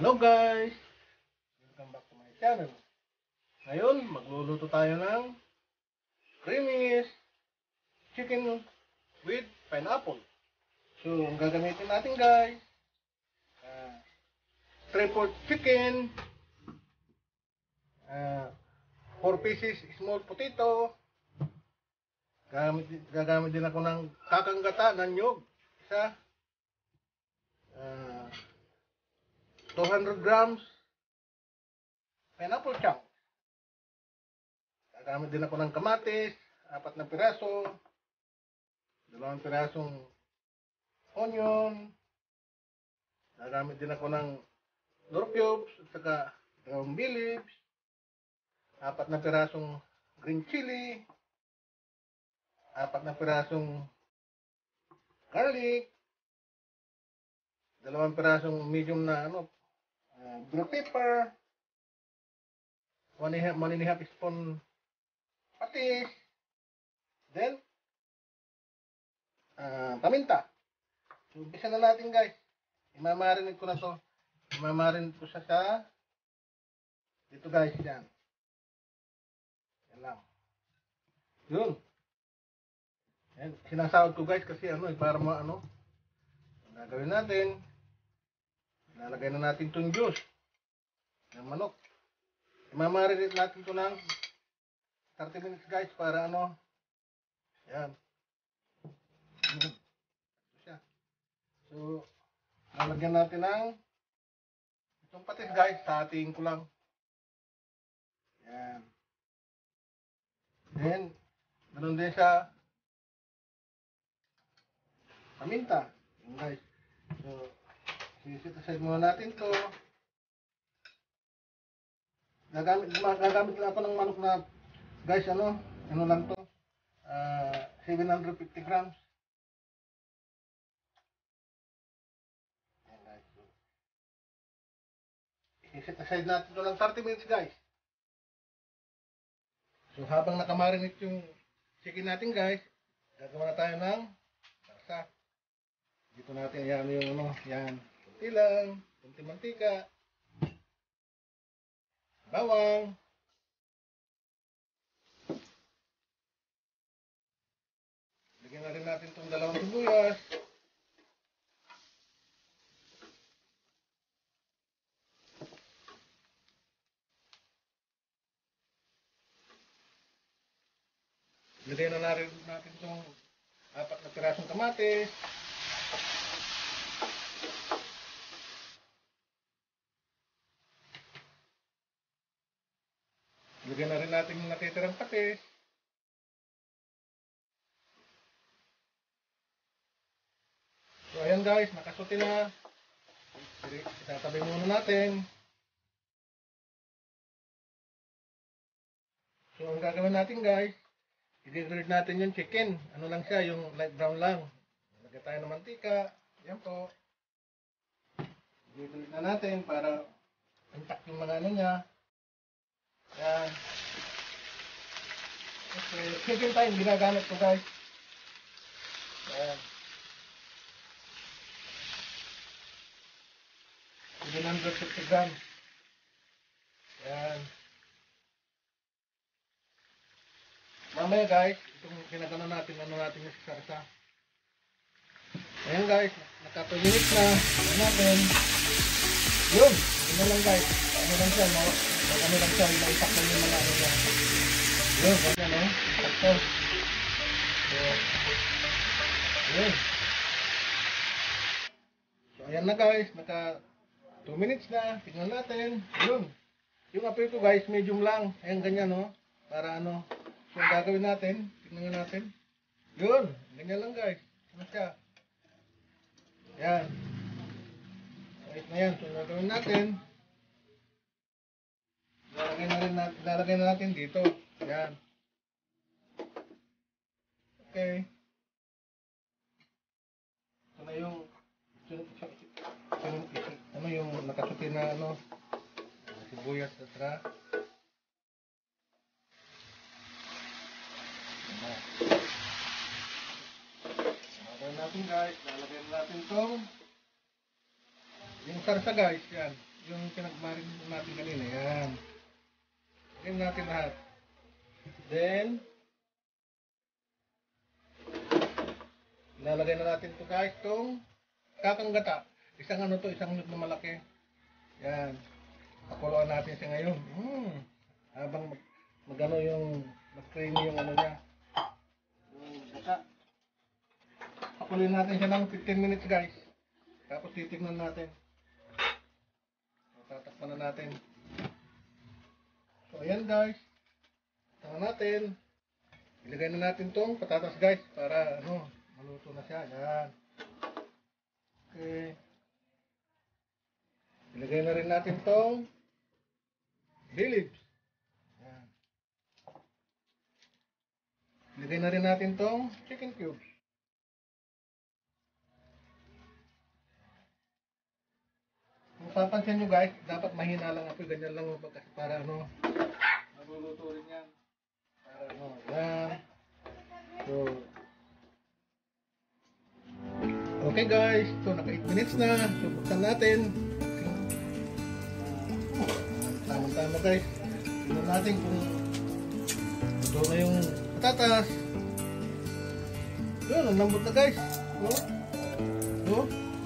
Hello guys! Welcome back to my channel. Ngayon, magluluto tayo ng creamy chicken with pineapple. So, ang gagamitin natin guys, 3/4 chicken, 4 pieces small potato, gagamit din ako ng kakanggata ng nyog, isa, 200 grams pineapple chunk. Gagamit din ako ng kamatis, 4 na piraso, 2 pirasong onion. Gagamit din ako ng door cubes at saka ground bay leaves, 4 na pirasong green chili, 4 na pirasong garlic, 2 pirasong medium na black pepper, 1.5 spoon patis, then paminta. So, umpisa na natin guys. Imamarinate ko na to. Imamarinate ko siya sa dito guys, yan. Yan lang. Yun. Yan. Sinasahod ko guys kasi para ang gagawin natin. Lalagay na natin itong juice ng manok. Imamarinate natin ito ng 30 minutes guys para yan. Ito siya. So, lalagyan natin ng itong patis guys, hatiin ko lang. Yan. Then, ganun din sa paminta. Yan guys. So, sisit aside muna natin to. Gagamit lang ako ng manok na guys, ano lang to, 750 grams. Ayan guys. So, sisit aside natin to ng 30 minutes guys. So habang nakamarinate yung chicken natin guys, gagawa na tayo ng sarsa. Dito natin yan yan. Kunti lang, kunti mantika, bawang, lagyan na rin natin itong 2 sibuyas, lagyan na rin natin itong 4 na pirasong kamatis, lagyan na rin natin yung natitirang patis. So ayan guys, nakasuti na. Itatabi muna natin. So ang gagawin natin guys, i-grilled natin yung chicken. Ano lang siya, yung light brown lang. Lagyan tayo ng mantika. Yan po. I-grilled na natin para intact yung mga niya. Yan. Okay, second time ginagamit ko guys. Yan. 750 grams. Yan. Mamaya guys, itong ginagano natin, natin yung sarsa. Ayan guys, naka 2 minutes na. Ayan natin. Yun, yun lang guys. Ano lang siya, ano lang siya, naitak lang yung mga niya. Yun, ganyan sakto. So, yun. So, ayan na guys, naka 2 minutes na, tignan natin. Yun. Yung apoy ko guys, medium lang. Ayan ganyan para So ang gagawin natin, tignan natin. Yun, ganyan lang guys. Ano siya? Ayan. Ayos na yan. So ang gagawin natin, lalagay na natin dito. Ayan. Okay. Ito na yung yung nakasuti na sibuyas at saka lalagyan natin guys, lalagyan natin itong yung sarsa guys, yan yung pinag-marin natin kanina. Yan. Lagyan natin lahat. Then, ilalagay na natin ito guys, itong kakanggata. Isang ano to, isang nyug na malaki. Yan. Pakuluan natin siya ngayon. Habang magano yung mag-creamy yung ano niya. Yung gata. Pakuluin natin siya ng 15 minutes guys. Tapos titignan natin. Tatakpan na natin. So ayan guys. Tingnan natin. Ilagay na natin tong patatas guys para ano, maluto na siya. Yan. Okay. Ilagay na rin natin tong bay leaves. Yan. Ilagay na rin natin tong chicken cubes. Kung papansin nyo guys, dapat mahina lang ako, ganyan lang para ano, maluluto rin yan. Para ano, yan. So, okay guys, so naka 8 minutes na, so buksan natin. Tama-tama guys, tignan natin kung ito na yung patatas. Yun, ang lambot na guys.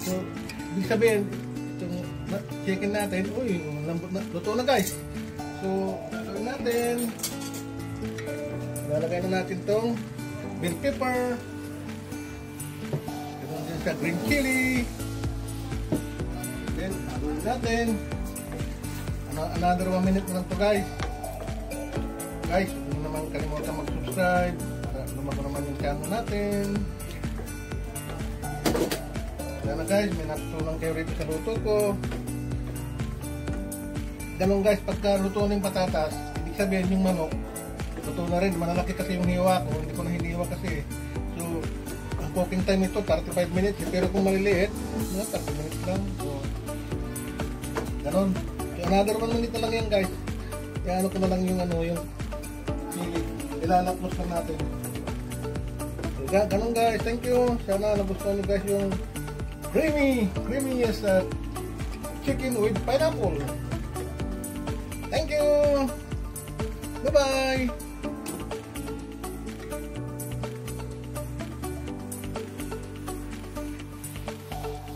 So, ibig sabihin, itong chicken natin, uy, lambot na, luto na guys. So, gagawin natin, lalagay na natin itong bell pepper, ganoon din sa green chili, then gagawin natin, another 1 minute na lang ito guys. Guys, huwag naman kalimutan mag-subscribe para lumako naman yung channel natin. Yan na guys, may natutunan kayo rito sa luto ko. Ganun guys, pagka luto ng patatas, ibig sabihin yung manok, luto na rin. Malalaki kasi yung hiwa ko, hindi ko na hiniwa kasi. So, ang cooking time ito, 35 minutes. Pero kung maliliit, 30 minutes lang. So, ganun. So, another 1 minute na lang yan guys. Kaya ano ko na lang yung ano, yung chili. Ilalapos lang natin. So, ganun guys, thank you. Sana nagustuhan nyo guys yung creamy as chicken with pineapple. Thank you. Bye bye.